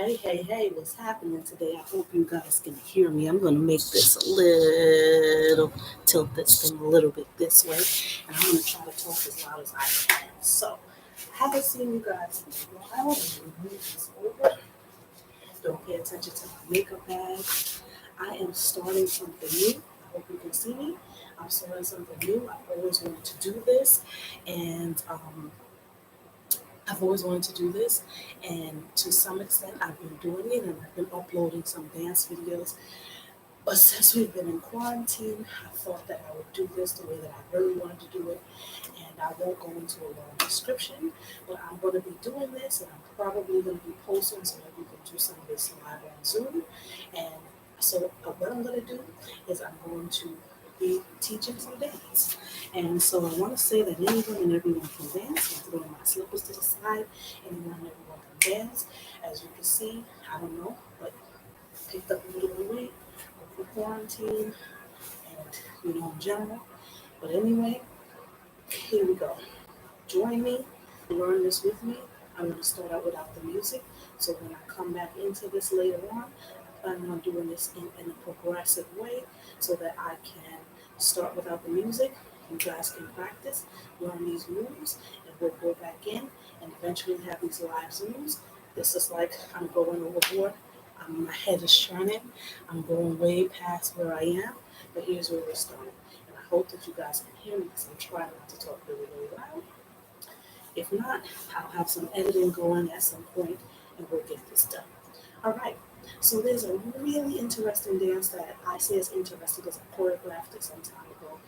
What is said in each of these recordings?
Hey, what's happening today? I hope you guys can hear me. I'm going to make this a little, tilt this thing a little bit this way, and I'm going to try to talk as loud as I can. So, I haven't seen you guys in a while. I'm going to move this over. Don't pay attention to my makeup bag. I am starting something new. I hope you can see me. I'm starting something new. I've always wanted to do this, and I've always wanted to do this, and to some extent, I've been doing it, and I've been uploading some dance videos. But since we've been in quarantine, I thought that I would do this the way that I really wanted to do it, and I won't go into a long description. But I'm going to be doing this, and I'm probably going to be posting so that we can do some of this live on Zoom. And so, what I'm going to do is I'm going to be teaching some dance. And so I want to say that anyone and everyone can dance. I'm throwing my slippers to the side. Anyone and everyone can dance. As you can see, I don't know, but picked up a little bit of weight over quarantine and, in general. But anyway, here we go. Join me, learn this with me. I'm going to start out without the music. So when I come back into this later on, I plan on doing this in a progressive way so that I can start without the music. You guys can practice, learn these moves, and we'll go back in and eventually have these live Zooms. This is like I'm going overboard. My head is churning. I'm going way past where I am, but here's where we're starting. And I hope that you guys can hear me because I'm trying not to talk really, really loud. If not, I'll have some editing going at some point and we'll get this done. All right. So there's a really interesting dance that I say is interesting because I choreographed it some time ago.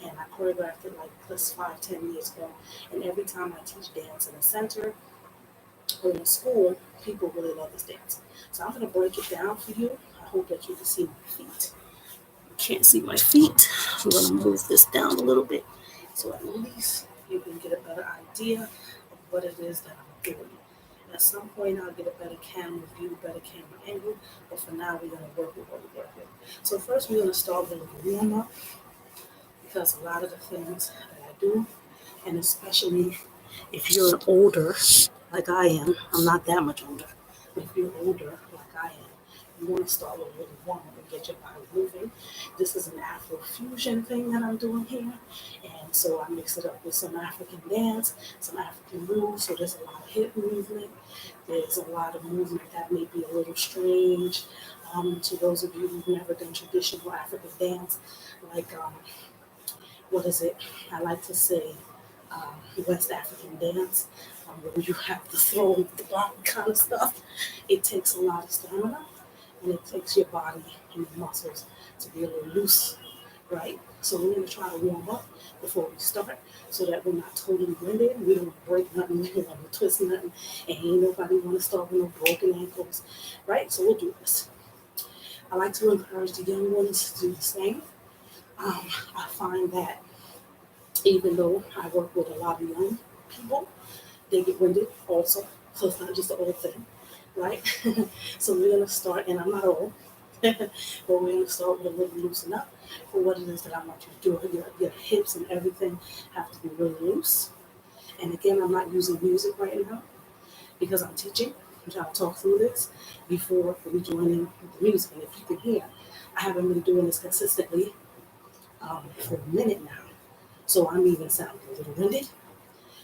And I choreographed it like this 5-10 years ago. And every time I teach dance in a center or in a school, people really love this dance. So I'm going to break it down for you. I hope that you can see my feet. You can't see my feet. I'm going to move this down a little bit so at least you can get a better idea of what it is that I'm doing. At some point, I'll get a better camera view, better camera angle, but for now, we're going to work with what we work with. So first, we're going to start with a warm-up because a lot of the things that I do, and especially if you're older, like I am, I'm not that much older, but if you're older, like I am, you want to start with a little warm up and get your body moving. This is an Afro fusion thing that I'm doing here, and so I mix it up with some African dance, some African moves, so there's a lot of hip movement. There's a lot of movement that may be a little strange to those of you who've never done traditional African dance, like what is it? I like to say West African dance, where you have to throw the body kind of stuff. It takes a lot of stamina and it takes your body and your muscles to be a little loose, right? So we're going to try to warm up before we start so that we're not totally winded. We don't want to break nothing, we don't want to twist nothing, and ain't nobody want to start with no broken ankles, right? So we'll do this. I like to encourage the young ones to do the same. I find that even though I work with a lot of young people, they get winded also. So it's not just an old thing, right? So we're gonna start, and I'm not old, but we're gonna start with a little loosen up for what it is that I want you to do. Your hips and everything have to be really loose. And again, I'm not using music right now because I'm teaching. I'm trying to talk through this before we join in with the music. And if you can hear, I haven't been doing this consistently for a minute now. So I'm even sounding a little winded.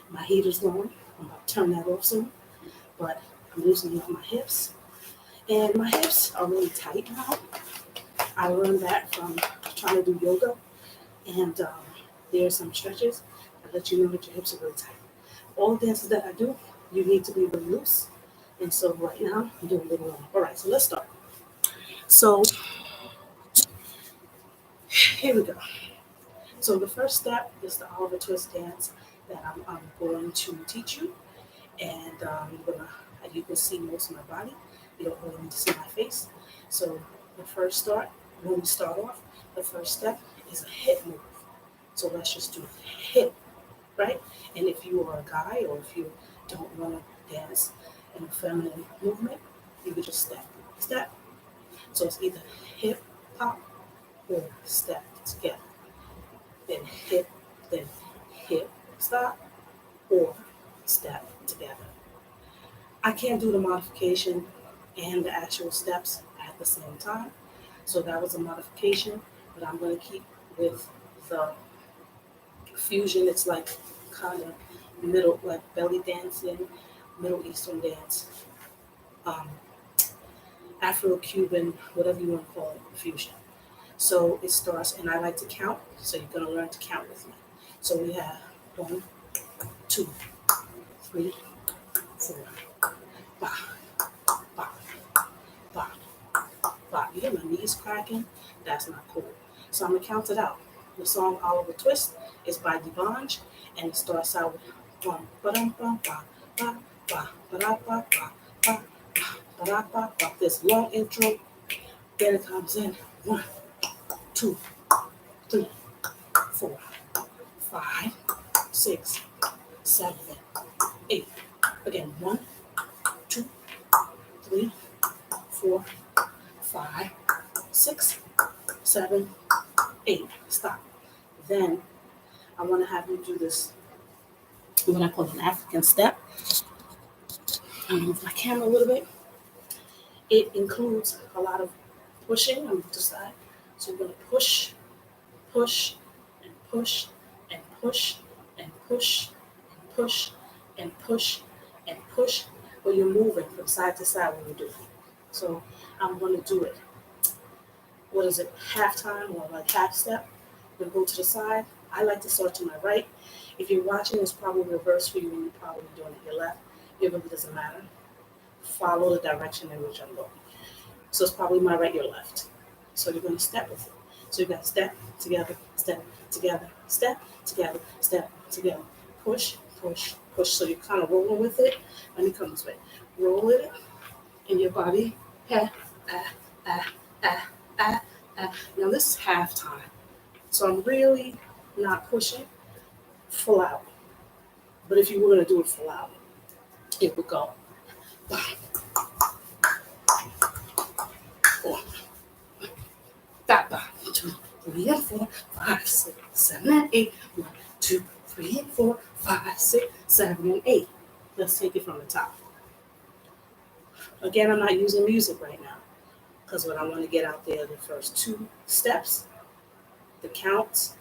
My heater's going. I'm about to turn that off soon. But I'm loosening up my hips. And my hips are really tight now. I learned that from trying to do yoga. And there's some stretches that let you know that your hips are really tight. All the dances that I do, you need to be really loose. And so right now, I'm doing a little warm up. All right, so let's start. So here we go. So the first step is the Oliver Twist dance that I'm going to teach you. And you can see most of my body. You don't really need to see my face. So the first start, when we start off, the first step is a hip move. So let's just do hip, right? And if you are a guy or if you don't want to dance in a feminine movement, you can just step. So it's either hip, pop, or step together. Then then hip, stop, or step together. I can't do the modification and the actual steps at the same time. So that was a modification, but I'm going to keep with the fusion. It's like kind of middle, like belly dancing, Middle Eastern dance, um, Afro-Cuban, whatever you want to call it, fusion. So it starts, and I like to count, so you're going to learn to count with me. So we have 1, 2, 3, 4, 5, 5, 5, 5. You hear my knees cracking? That's not cool. So I'm going to count it out. The song Oliver Twist is by Divange, and it starts out with 1, ba-dum, ba, ba, ba, ba, ba-da, ba, ba, ba, ba, ba, ba. This long intro, then it comes in 1, 2, 3, 4, 5, 6, 7, 8. Again, 1, 2, 3, 4, 5, 6, 7, 8. Stop. Then I want to have you do this, what I call an African step. I'm going to move my camera a little bit. It includes a lot of pushing on the side. So you're going to push, push, and push, and push, and push, and push, and push, and push, but you're moving from side to side when you do it. So I'm going to do it. What is it? Half time or like half step. I'm going to go to the side. I like to start to my right. If you're watching, it's probably reversed for you and you're probably doing it your left. It really doesn't matter. Follow the direction in which I'm going. So it's probably my right, your left. So you're going to step with it. So you got step together, step together, step together, step together. Push, push, push. So you're kind of rolling with it. Let me come this way. Roll it in your body. Ah, ah, ah, ah, ah, ah. Now this is half time. So I'm really not pushing full out. But if you were going to do it full out, it would go 5, 4, 5, 2, 3, and 4, 5, 6, 7, and 8. 1, 2, 3, and 4, 5, 6, 7, and 8. Let's take it from the top. Again, I'm not using music right now because what I want to get out there are the first 2 steps, the counts,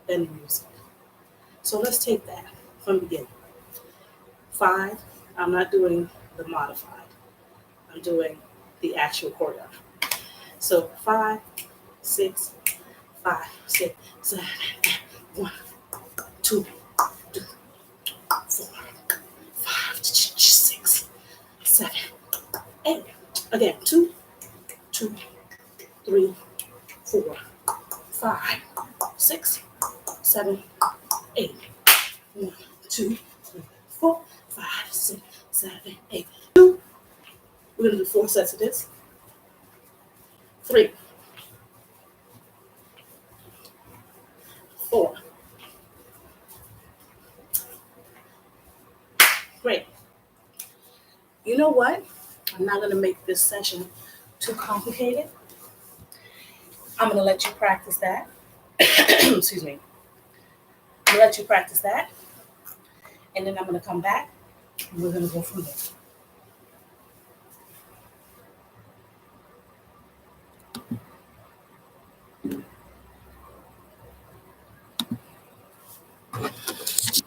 and the music. So let's take that from the beginning. 5, I'm not doing the modified. I'm doing the actual choreography. So 5, 6, 5, 6, 7, 1, 2, 3, 4, 5, 6, 7, 8. Again, 2, 2, 3, 4, 5, 6, 7, 8. 1, 2, 3, 4, 5, 6, 7, 8. 2. We're gonna do 4 sets of this. 3, 4. Great. You know what? I'm not gonna make this session too complicated. I'm gonna let you practice that. Excuse me. I'm gonna let you practice that, and then I'm gonna come back and we're gonna go from there.